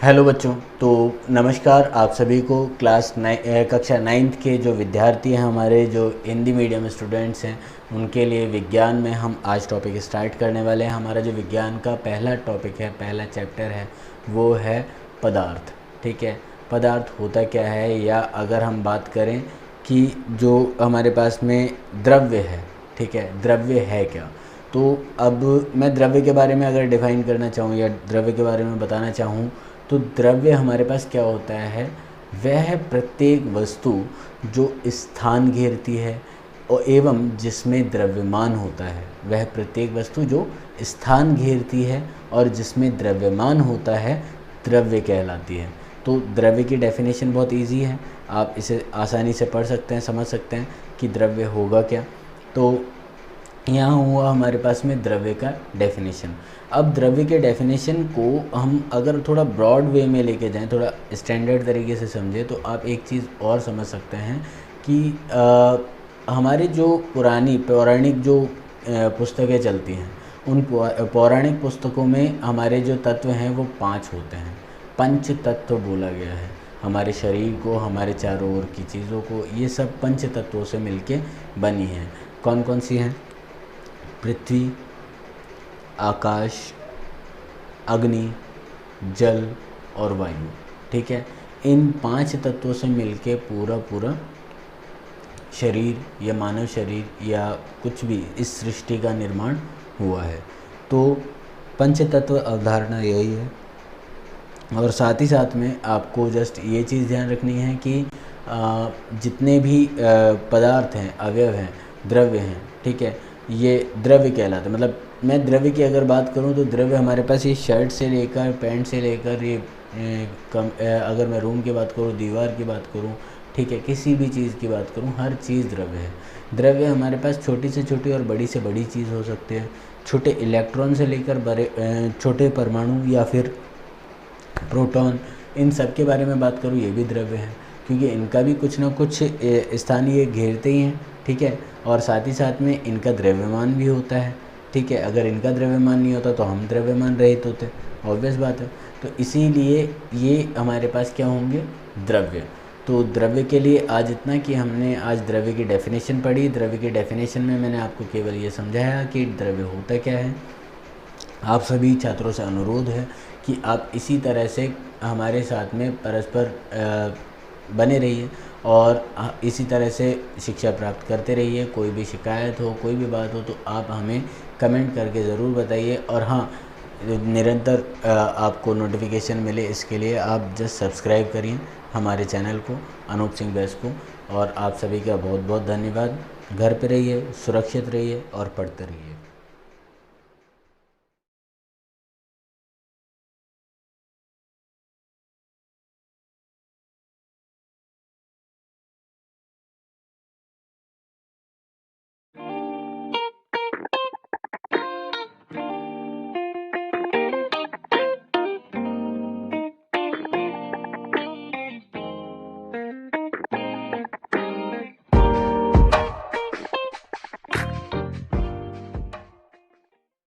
Hello बच्चों। तो नमस्कार आप सभी को। कक्षा 9th के जो विद्यार्थी हैं, हमारे जो हिंदी मीडियम स्टूडेंट्स हैं, उनके लिए विज्ञान में हम आज टॉपिक स्टार्ट करने वाले हैं। हमारा जो विज्ञान का पहला टॉपिक है, पहला चैप्टर है, वो है पदार्थ। ठीक है, पदार्थ होता क्या है, या अगर हम बात करें कि जो हमारे पास में द्रव्य है, ठीक है, द्रव्य है क्या। तो अब मैं द्रव्य के बारे में अगर डिफ़ाइन करना चाहूँ या द्रव्य के बारे में बताना चाहूँ, तो द्रव्य हमारे पास क्या होता है, वह प्रत्येक वस्तु जो स्थान घेरती है और एवं जिसमें द्रव्यमान होता है। वह प्रत्येक वस्तु जो स्थान घेरती है और जिसमें द्रव्यमान होता है, द्रव्य कहलाती है। तो द्रव्य की डेफिनेशन बहुत इजी है, आप इसे आसानी से पढ़ सकते हैं, समझ सकते हैं कि द्रव्य होगा क्या। तो यहाँ हुआ हमारे पास में द्रव्य का डेफिनेशन। अब द्रव्य के डेफिनेशन को हम अगर थोड़ा ब्रॉड वे में लेके जाएं, थोड़ा स्टैंडर्ड तरीके से समझें, तो आप एक चीज़ और समझ सकते हैं कि हमारी जो पुरानी पौराणिक जो पुस्तकें चलती हैं, उन पौराणिक पुस्तकों में हमारे जो तत्व हैं वो 5 होते हैं। पंच तत्व बोला गया है हमारे शरीर को, हमारे चारों ओर की चीज़ों को। ये सब पंच तत्वों से मिलके बनी हैं। कौन कौन सी हैं? पृथ्वी, आकाश, अग्नि, जल और वायु। ठीक है, इन 5 तत्वों से मिलके पूरा शरीर या मानव शरीर या कुछ भी इस सृष्टि का निर्माण हुआ है। तो पंच तत्व अवधारणा यही है। और साथ ही साथ में आपको जस्ट ये चीज़ ध्यान रखनी है कि जितने भी पदार्थ हैं, अवयव हैं, द्रव्य हैं, ठीक है, ये द्रव्य कहलाते हैं। मतलब मैं द्रव्य की अगर बात करूं तो द्रव्य हमारे पास ये शर्ट से लेकर पैंट से लेकर ये अगर मैं रूम की बात करूं, दीवार की बात करूं, ठीक है, किसी भी चीज़ की बात करूं, हर चीज़ द्रव्य है। द्रव्य हमारे पास छोटी से छोटी और बड़ी से बड़ी चीज़ हो सकती है। छोटे इलेक्ट्रॉन से लेकर बड़े छोटे परमाणु या फिर प्रोटॉन, इन सब के बारे में बात करूँ, ये भी द्रव्य है, क्योंकि इनका भी कुछ ना कुछ स्थानीय घेरते ही हैं। ठीक है, और साथ ही साथ में इनका द्रव्यमान भी होता है। ठीक है, अगर इनका द्रव्यमान नहीं होता तो हम द्रव्यमान रहित होते, ऑब्वियस बात है। तो इसीलिए ये हमारे पास क्या होंगे? द्रव्य। तो द्रव्य के लिए आज इतना कि हमने आज द्रव्य की डेफिनेशन पढ़ी। द्रव्य की डेफिनेशन में मैंने आपको केवल ये समझाया कि द्रव्य होता क्या है। आप सभी छात्रों से अनुरोध है कि आप इसी तरह से हमारे साथ में परस्पर बने रहिए और इसी तरह से शिक्षा प्राप्त करते रहिए। कोई भी शिकायत हो, कोई भी बात हो, तो आप हमें कमेंट करके ज़रूर बताइए। और हाँ, निरंतर आपको नोटिफिकेशन मिले, इसके लिए आप जस्ट सब्सक्राइब करिए हमारे चैनल को, अनूप सिंह बैस को। और आप सभी का बहुत बहुत धन्यवाद। घर पे रहिए, सुरक्षित रहिए और पढ़ते रहिए।